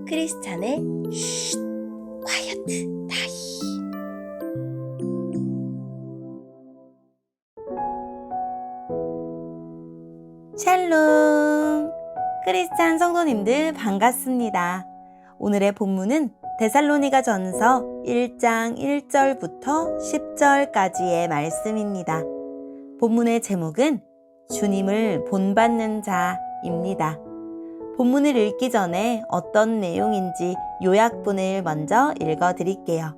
크리스찬의 쉿 콰이어트 타임. 샬롬, 크리스찬 성도님들 반갑습니다. 오늘의 본문은 데살로니가 전서 1장 1절부터 10절까지의 말씀입니다. 본문의 제목은 주님을 본받는 자입니다. 본문을 읽기 전에 어떤 내용인지 요약본을 먼저 읽어드릴게요.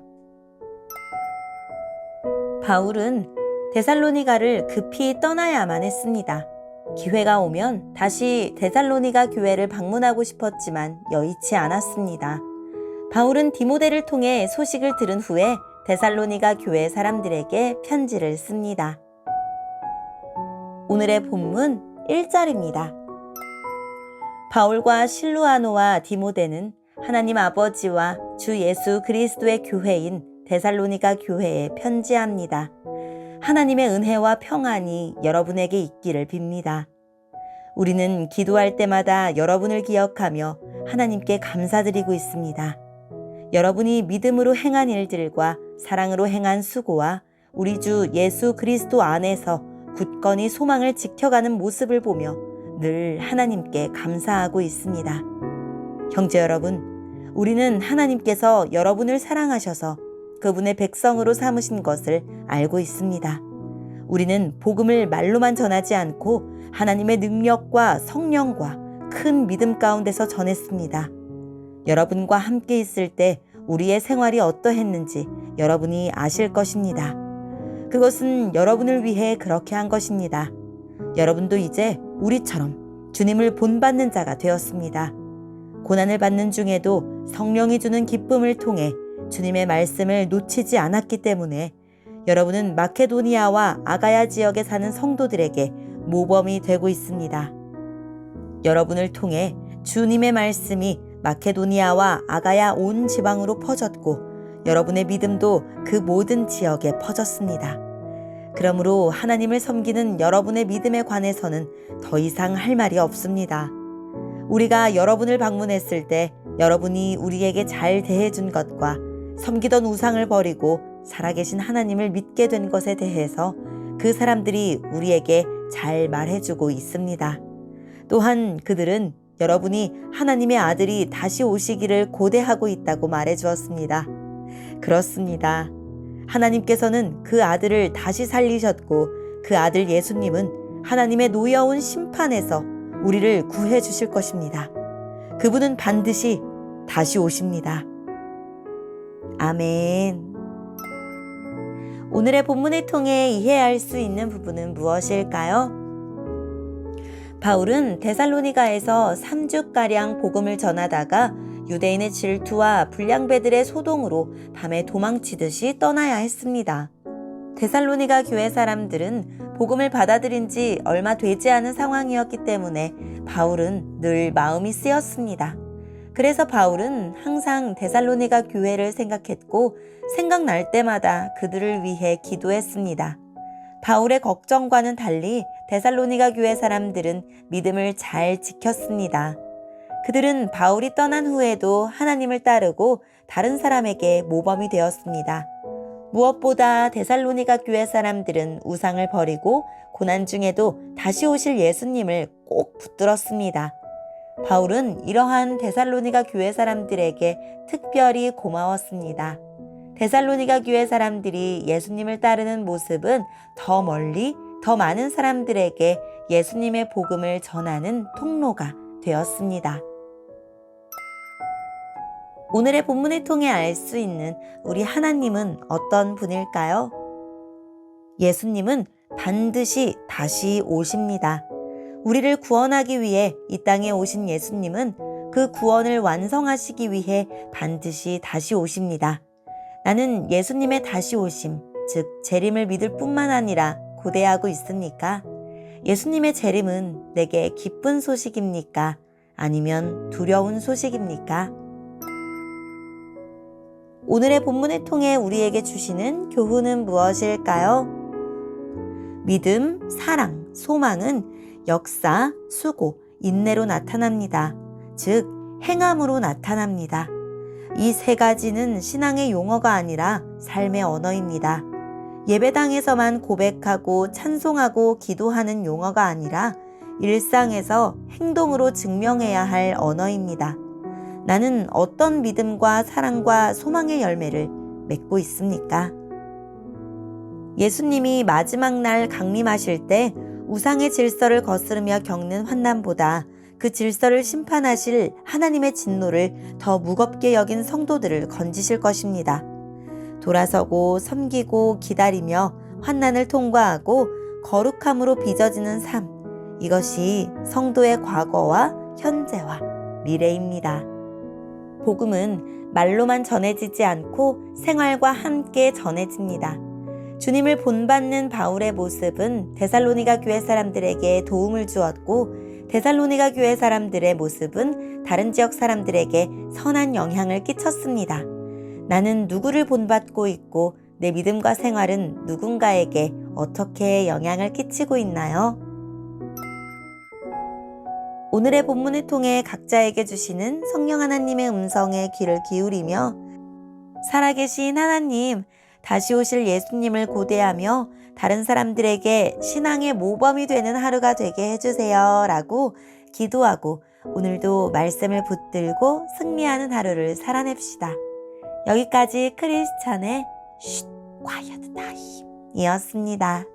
바울은 데살로니가를 급히 떠나야만 했습니다. 기회가 오면 다시 데살로니가 교회를 방문하고 싶었지만 여의치 않았습니다. 바울은 디모데를 통해 소식을 들은 후에 데살로니가 교회 사람들에게 편지를 씁니다. 오늘의 본문 1절입니다. 바울과 실루아노와 디모데는 하나님 아버지와 주 예수 그리스도의 교회인 데살로니가 교회에 편지합니다. 하나님의 은혜와 평안이 여러분에게 있기를 빕니다. 우리는 기도할 때마다 여러분을 기억하며 하나님께 감사드리고 있습니다. 여러분이 믿음으로 행한 일들과 사랑으로 행한 수고와 우리 주 예수 그리스도 안에서 굳건히 소망을 지켜가는 모습을 보며 늘 하나님께 감사하고 있습니다. 형제 여러분, 우리는 하나님께서 여러분을 사랑하셔서 그분의 백성으로 삼으신 것을 알고 있습니다. 우리는 복음을 말로만 전하지 않고 하나님의 능력과 성령과 큰 믿음 가운데서 전했습니다. 여러분과 함께 있을 때 우리의 생활이 어떠했는지 여러분이 아실 것입니다. 그것은 여러분을 위해 그렇게 한 것입니다. 여러분도 이제 우리처럼 주님을 본받는 자가 되었습니다. 고난을 받는 중에도 성령이 주는 기쁨을 통해 주님의 말씀을 놓치지 않았기 때문에 여러분은 마케도니아와 아가야 지역에 사는 성도들에게 모범이 되고 있습니다. 여러분을 통해 주님의 말씀이 마케도니아와 아가야 온 지방으로 퍼졌고 여러분의 믿음도 그 모든 지역에 퍼졌습니다. 그러므로 하나님을 섬기는 여러분의 믿음에 관해서는 더 이상 할 말이 없습니다. 우리가 여러분을 방문했을 때 여러분이 우리에게 잘 대해준 것과 섬기던 우상을 버리고 살아계신 하나님을 믿게 된 것에 대해서 그 사람들이 우리에게 잘 말해주고 있습니다. 또한 그들은 여러분이 하나님의 아들이 다시 오시기를 고대하고 있다고 말해주었습니다. 그렇습니다. 하나님께서는 그 아들을 다시 살리셨고 그 아들 예수님은 하나님의 노여운 심판에서 우리를 구해 주실 것입니다. 그분은 반드시 다시 오십니다. 아멘. 오늘의 본문을 통해 이해할 수 있는 부분은 무엇일까요? 바울은 데살로니가에서 3주가량 복음을 전하다가 유대인의 질투와 불량배들의 소동으로 밤에 도망치듯이 떠나야 했습니다. 데살로니가 교회 사람들은 복음을 받아들인 지 얼마 되지 않은 상황이었기 때문에 바울은 늘 마음이 쓰였습니다. 그래서 바울은 항상 데살로니가 교회를 생각했고 생각날 때마다 그들을 위해 기도했습니다. 바울의 걱정과는 달리 데살로니가 교회 사람들은 믿음을 잘 지켰습니다. 그들은 바울이 떠난 후에도 하나님을 따르고 다른 사람에게 모범이 되었습니다. 무엇보다 데살로니가 교회 사람들은 우상을 버리고 고난 중에도 다시 오실 예수님을 꼭 붙들었습니다. 바울은 이러한 데살로니가 교회 사람들에게 특별히 고마웠습니다. 데살로니가 교회 사람들이 예수님을 따르는 모습은 더 멀리 더 많은 사람들에게 예수님의 복음을 전하는 통로가 되었습니다. 오늘의 본문을 통해 알 수 있는 우리 하나님은 어떤 분일까요? 예수님은 반드시 다시 오십니다. 우리를 구원하기 위해 이 땅에 오신 예수님은 그 구원을 완성하시기 위해 반드시 다시 오십니다. 나는 예수님의 다시 오심, 즉 재림을 믿을 뿐만 아니라 고대하고 있습니까? 예수님의 재림은 내게 기쁜 소식입니까? 아니면 두려운 소식입니까? 오늘의 본문을 통해 우리에게 주시는 교훈은 무엇일까요? 믿음, 사랑, 소망은 역사, 수고, 인내로 나타납니다. 즉 행함으로 나타납니다. 이 세 가지는 신앙의 용어가 아니라 삶의 언어입니다. 예배당에서만 고백하고 찬송하고 기도하는 용어가 아니라 일상에서 행동으로 증명해야 할 언어입니다. 나는 어떤 믿음과 사랑과 소망의 열매를 맺고 있습니까? 예수님이 마지막 날 강림하실 때 우상의 질서를 거스르며 겪는 환난보다 그 질서를 심판하실 하나님의 진노를 더 무겁게 여긴 성도들을 건지실 것입니다. 돌아서고 섬기고 기다리며 환난을 통과하고 거룩함으로 빚어지는 삶, 이것이 성도의 과거와 현재와 미래입니다. 복음은 말로만 전해지지 않고 생활과 함께 전해집니다. 주님을 본받는 바울의 모습은 데살로니가 교회 사람들에게 도움을 주었고, 데살로니가 교회 사람들의 모습은 다른 지역 사람들에게 선한 영향을 끼쳤습니다. 나는 누구를 본받고 있고 내 믿음과 생활은 누군가에게 어떻게 영향을 끼치고 있나요? 오늘의 본문을 통해 각자에게 주시는 성령 하나님의 음성에 귀를 기울이며 살아계신 하나님, 다시 오실 예수님을 고대하며 다른 사람들에게 신앙의 모범이 되는 하루가 되게 해주세요 라고 기도하고 오늘도 말씀을 붙들고 승리하는 하루를 살아냅시다. 여기까지 크리스찬의 쉿 quiet time 이었습니다.